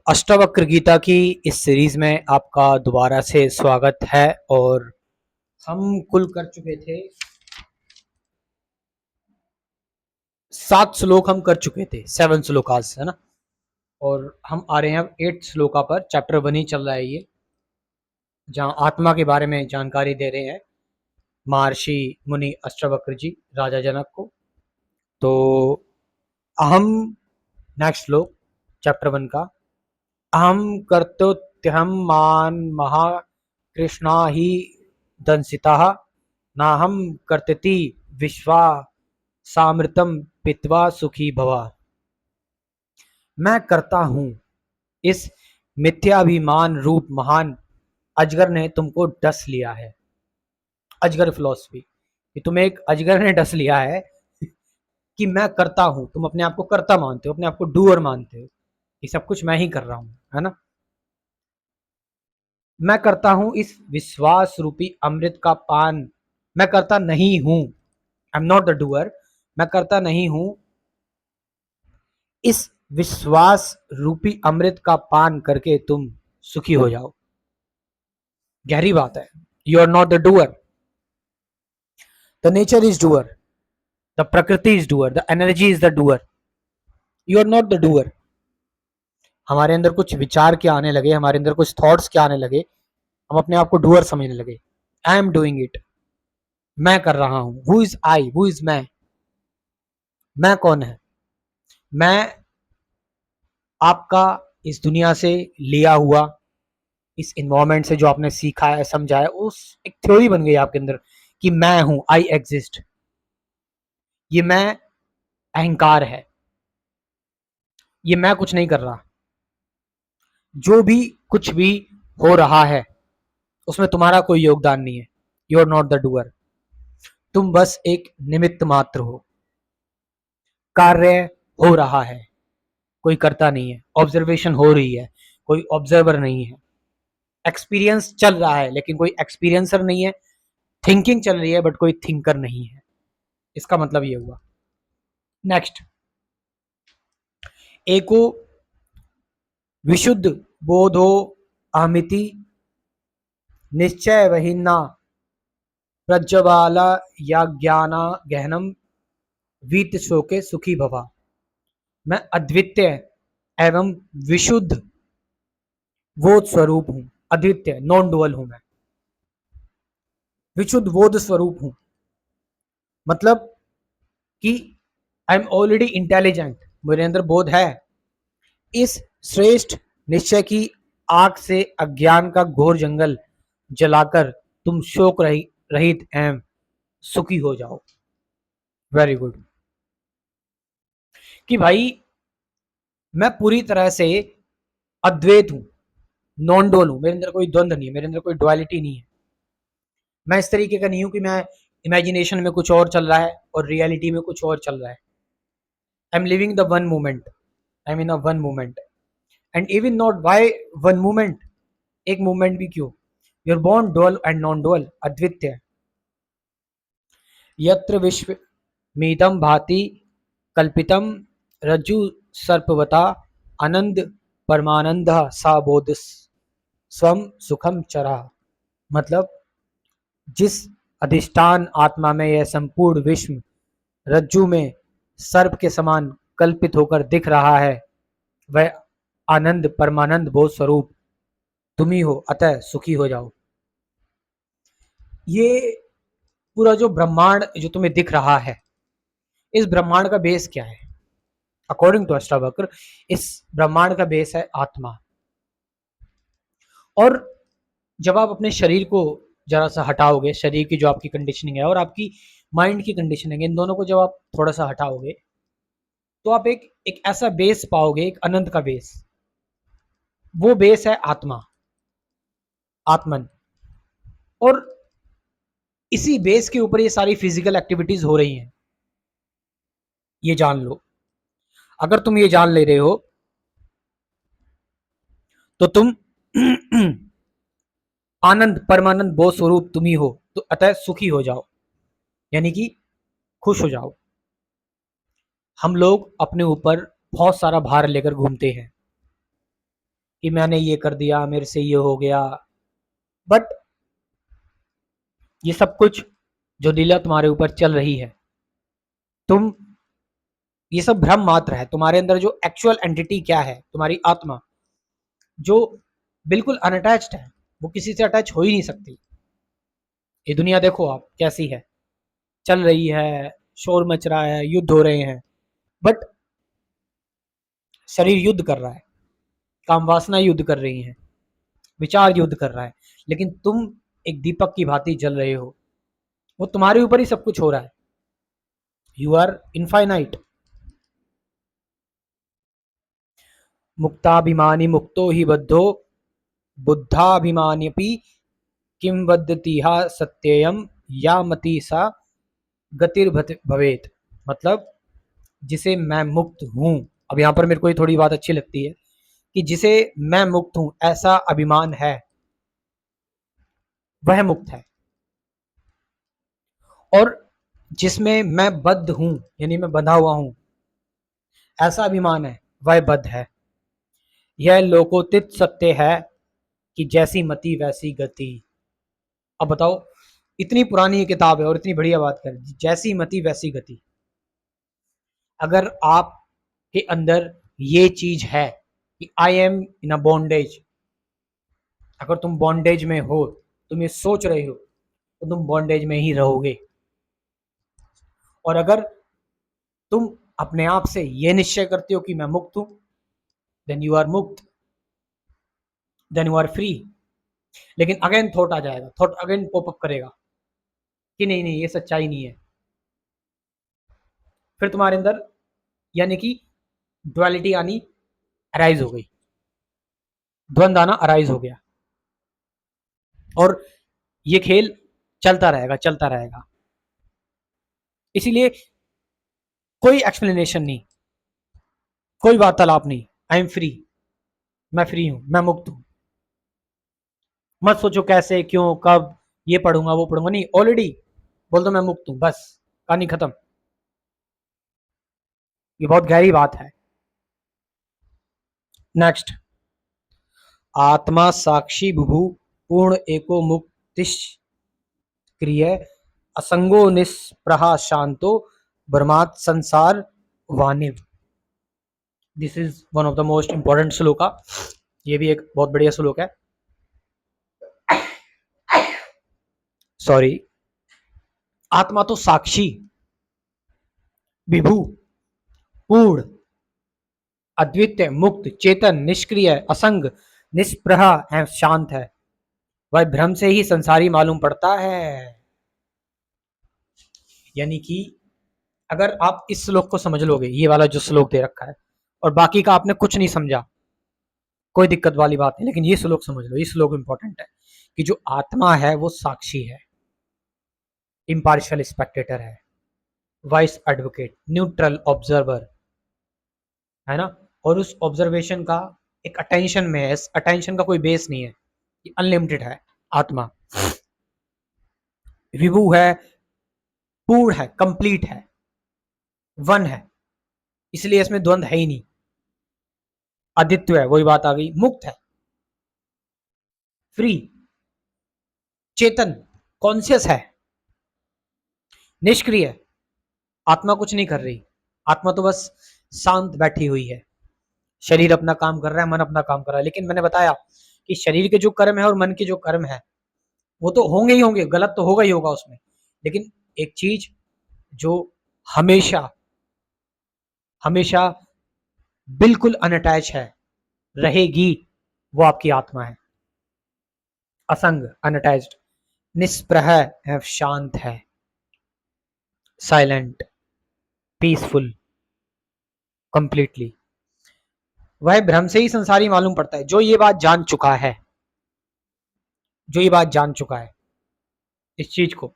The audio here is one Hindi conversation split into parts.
अष्टावक्र गीता की इस सीरीज में आपका दोबारा से स्वागत है। और हम कुल कर चुके थे 7 श्लोक, हम कर चुके थे 7 श्लोकास, है ना। और हम आ रहे हैं अब 8 श्लोका पर। चैप्टर 1 ही चल रहा है ये, जहाँ आत्मा के बारे में जानकारी दे रहे हैं महर्षि मुनि अष्टावक्र जी राजा जनक को। तो अहम, नेक्स्ट श्लोक चैप्टर 1 का। अहम कर्तृत्यहम मान महा कृष्णा ही दंसिता नाहम कर्तति विश्वा सामृतम पित्वा सुखी भवा। मैं करता हूं, इस मिथ्याभिमान रूप महान अजगर ने तुमको डस लिया है। अजगर फिलॉसफी, कि तुम्हें एक अजगर ने डस लिया है कि मैं करता हूं। तुम अपने आप को कर्ता मानते हो, अपने आप को डूअर मानते हो, ये सब कुछ मैं ही कर रहा हूं, है ना। मैं करता हूं इस विश्वास रूपी अमृत का पान। मैं करता नहीं हूं, I am not the doer. मैं करता नहीं हूं इस विश्वास रूपी अमृत का पान करके तुम सुखी हो जाओ। गहरी बात है। You are not the doer, the nature is doer, the prakriti is doer, the energy is the doer. You are not the doer. हमारे अंदर कुछ विचार क्या आने लगे, हमारे अंदर कुछ थॉट्स क्या आने लगे, हम अपने आप को डूअर समझने लगे। आई एम डूइंग इट, मैं कर रहा हूं। Who is I, who is मैं कौन है? मैं आपका इस दुनिया से लिया हुआ, इस इन्वायरमेंट से जो आपने सीखा है, समझा है, उस एक थ्योरी बन गई आपके अंदर कि मैं हूं, आई एग्जिस्ट। ये मैं अहंकार है, ये मैं कुछ नहीं कर रहा। जो भी कुछ भी हो रहा है उसमें तुम्हारा कोई योगदान नहीं है। You are not the doer, तुम बस एक निमित्त मात्र हो। कार्य हो रहा है, कोई करता नहीं है। ऑब्जर्वेशन हो रही है, कोई ऑब्जर्वर नहीं है। एक्सपीरियंस चल रहा है लेकिन कोई एक्सपीरियंसर नहीं है। थिंकिंग चल रही है बट कोई थिंकर नहीं है। इसका मतलब ये हुआ। नेक्स्ट, एको विशुद्ध बोधो अहमिति निश्चय वहिना प्रज्वला या ज्ञाना गहनम वीत शोके सुखी भवा। मैं अद्वितीय एवं विशुद्ध बोध स्वरूप हूं। अद्वितीय, नॉन डुअल हूं मैं। विशुद्ध बोध स्वरूप हूं, मतलब कि आई एम ऑलरेडी इंटेलिजेंट, मेरे अंदर बोध है। इस श्रेष्ठ निश्चय की आग से अज्ञान का घोर जंगल जलाकर तुम शोक रहित एवं सुखी हो जाओ। Very good. कि भाई मैं पूरी तरह से अद्वैत हूं, नॉन डुअल हूं। मेरे अंदर कोई द्वंद्व नहीं है, मेरे अंदर कोई डुअलिटी नहीं है। मैं इस तरीके का नहीं हूं कि मैं इमेजिनेशन में कुछ और चल रहा है और रियलिटी में कुछ और चल रहा है। I am living the one moment, I mean a one moment. And even not why one moment, एक मोमेंट भी क्यों। You're born dual and non dual, अद्वितीय। यत्र विश्व मीदम भाति कल्पितम रज्जु सर्पवता आनंद परमानंद सा बोध स्वम सुखम चरा। मतलब जिस अधिष्ठान आत्मा में यह संपूर्ण विश्व रज्जु में सर्प के समान कल्पित होकर दिख रहा है, वह आनंद परमानंद बोध स्वरूप तुम ही हो, अतः सुखी हो जाओ। ये पूरा जो ब्रह्मांड जो तुम्हें दिख रहा है, इस ब्रह्मांड का बेस क्या है? अकॉर्डिंग टू अष्टावक्र, इस ब्रह्मांड का बेस है आत्मा। और जब आप अपने शरीर को जरा सा हटाओगे, शरीर की जो आपकी कंडीशनिंग है और आपकी माइंड की कंडीशनिंग है, इन दोनों को जब आप थोड़ा सा हटाओगे तो आप एक एक ऐसा बेस पाओगे, एक अनंत का बेस। वो बेस है आत्मा, आत्मन। और इसी बेस के ऊपर ये सारी फिजिकल एक्टिविटीज हो रही हैं, ये जान लो। अगर तुम ये जान ले रहे हो तो तुम आनंद परमानंद बोध स्वरूप तुम ही हो, तो अतः सुखी हो जाओ, यानी कि खुश हो जाओ। हम लोग अपने ऊपर बहुत सारा भार लेकर घूमते हैं। कि मैंने ये कर दिया, मेरे से ये हो गया। बट ये सब कुछ जो लीला तुम्हारे ऊपर चल रही है, तुम, ये सब भ्रम मात्र है। तुम्हारे अंदर जो एक्चुअल एंटिटी क्या है, तुम्हारी आत्मा जो बिल्कुल अनअटैच्ड है, वो किसी से अटैच हो ही नहीं सकती। ये दुनिया देखो आप कैसी है, चल रही है, शोर मच रहा है, युद्ध हो रहे हैं, बट शरीर युद्ध कर रहा है, काम वासना युद्ध कर रही हैं, विचार युद्ध कर रहा है, लेकिन तुम एक दीपक की भांति जल रहे हो। वो तुम्हारे ऊपर ही सब कुछ हो रहा है। You are infinite. मुक्ताभिमानी मुक्तो ही बद्धो बुद्धाभिमान्यपि किम वदतीहा सत्ययम या मति सा गतिर्भवेत। मतलब जिसे मैं मुक्त हूं, अब यहां पर मेरे को ये थोड़ी बात अच्छी लगती है कि जिसे मैं मुक्त हूं ऐसा अभिमान है, वह मुक्त है। और जिसमें मैं बद्ध हूं, यानी मैं बंधा हुआ हूं, ऐसा अभिमान है, वह बद्ध है। यह लोकोचित सत्य है कि जैसी मति वैसी गति। अब बताओ, इतनी पुरानी ये किताब है और इतनी बढ़िया बात कर, जैसी मति वैसी गति। अगर आप के अंदर ये चीज है कि I am in a bondage, अगर तुम बॉन्डेज में हो, तुम ये सोच रहे हो, तो तुम बॉन्डेज में ही रहोगे। और अगर तुम अपने आप से ये निश्चय करते हो कि मैं मुक्त हूं, देन यू आर मुक्त, देन यू आर फ्री। लेकिन अगेन थॉट आ जाएगा, थॉट अगेन पॉपअप करेगा कि नहीं नहीं ये सच्चाई नहीं है। फिर तुम्हारे अंदर यानी कि ड्युअलिटी आनी अराइज हो गई, द्वंद आना अराइज हो गया, और ये खेल चलता रहेगा चलता रहेगा। इसीलिए कोई एक्सप्लेनेशन नहीं, कोई वार्तालाप नहीं। आई एम फ्री, मैं फ्री हूं, मैं मुक्त हूं। मत सोचो कैसे, क्यों, कब, ये पढ़ूंगा वो पढ़ूंगा, नहीं, ऑलरेडी बोल दो मैं मुक्त हूं, बस कहानी खत्म। ये बहुत गहरी बात है। नेक्स्ट, आत्मा साक्षी बुभु पूर्ण एको मुक्तिश क्रिय असंगो निष्प्रहा शांतो ब्रह्मात् संसार वानिव। This is one of the most important shloka. ये भी एक बहुत बढ़िया श्लोक है। सॉरी, आत्मा तो साक्षी, विभू, पूर्ण, अद्वितीय, मुक्त, चेतन, निष्क्रिय, असंग, निष्प्रह एवं शांत है। वह भ्रम से ही संसारी मालूम पड़ता है। यानी कि अगर आप इस श्लोक को समझ लोगे, ये वाला जो श्लोक दे रखा है, और बाकी का आपने कुछ नहीं समझा, कोई दिक्कत वाली बात नहीं, लेकिन ये श्लोक समझ लो। ये श्लोक इंपॉर्टेंट है कि जो आत्मा है वो साक्षी है, इम्पार्शियल स्पेक्टेटर है, वाइस एडवोकेट, न्यूट्रल ऑब्जर्वर है ना। और उस ऑब्जर्वेशन का एक अटेंशन में है, इस अटेंशन का कोई बेस नहीं है, ये अनलिमिटेड है आत्मा। विभू है, पूर्ण है, कंप्लीट है, वन है, इसलिए इसमें द्वंद है ही नहीं। अद्वितीय है, वही बात आ गई। मुक्त है, फ्री, चेतन, कॉन्शियस है, निष्क्रिय, आत्मा कुछ नहीं कर रही, आत्मा तो बस शांत बैठी हुई है। शरीर अपना काम कर रहा है, मन अपना काम कर रहा है। लेकिन मैंने बताया कि शरीर के जो कर्म है और मन के जो कर्म है वो तो होंगे ही होंगे, गलत तो होगा ही होगा उसमें। लेकिन एक चीज जो हमेशा हमेशा बिल्कुल अनअटैच है, रहेगी, वो आपकी आत्मा है। असंग, अनअटैच्ड, निष्प्रह है, शांत है, साइलेंट, पीसफुल, कंप्लीटली। वह भ्रम से ही संसारी मालूम पड़ता है। जो ये बात जान चुका है, जो ये बात जान चुका है इस चीज को,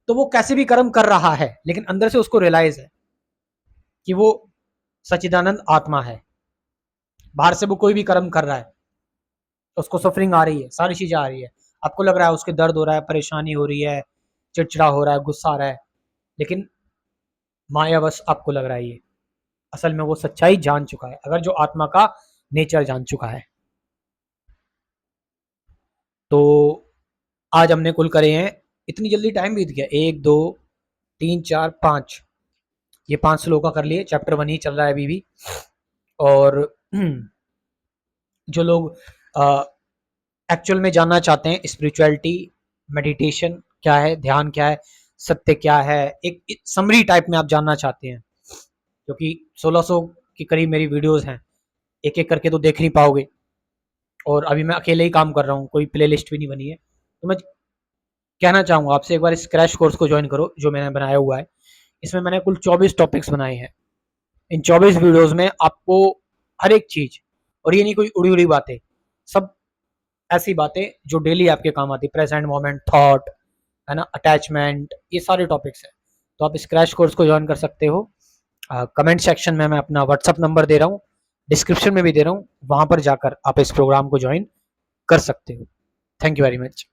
तो वो कैसे भी कर्म कर रहा है, लेकिन अंदर से उसको रियलाइज है कि वो सच्चिदानंद आत्मा है। बाहर से वो कोई भी कर्म कर रहा है, उसको सफरिंग आ रही है, सारी चीजें आ रही है, आपको लग रहा है उसके दर्द हो रहा है, परेशानी हो रही है, चिड़चिड़ा हो रहा है, गुस्सा आ रहा है, लेकिन मायावश आपको लग रहा है ये, असल में वो सच्चाई जान चुका है। अगर जो आत्मा का नेचर जान चुका है। तो आज हमने कुल करे हैं, इतनी जल्दी टाइम बीत गया, 1 2 3 4 5, ये 5 श्लोक का कर लिए। चैप्टर 1 ही चल रहा है अभी भी। और जो लोग एक्चुअल में जानना चाहते हैं स्पिरिचुअलिटी, मेडिटेशन क्या है, ध्यान क्या है, सत्य क्या है, एक समरी टाइप में आप जानना चाहते हैं, क्योंकि 1600 के करीब मेरी वीडियोस हैं, एक एक करके तो देख नहीं पाओगे, और अभी मैं अकेले ही काम कर रहा हूँ, कोई प्ले लिस्ट भी नहीं बनी है। तो मैं कहना चाहूँगा आपसे, एक बार इस क्रैश कोर्स को ज्वाइन करो जो मैंने बनाया हुआ है। इसमें मैंने कुल 24 टॉपिक्स बनाए हैं। इन 24 वीडियोस में आपको हर एक चीज, और ये नहीं कोई उड़ी उड़ी बातें, सब ऐसी बातें जो डेली आपके काम आती, प्रेजेंट मोमेंट, थॉट, है ना, अटैचमेंट, ये सारे टॉपिक्स हैं। तो आप इस क्रैश कोर्स को ज्वाइन कर सकते हो। कमेंट सेक्शन में मैं अपना व्हाट्सअप नंबर दे रहा हूँ, डिस्क्रिप्शन में भी दे रहा हूँ, वहां पर जाकर आप इस प्रोग्राम को ज्वाइन कर सकते हो। Thank you very much.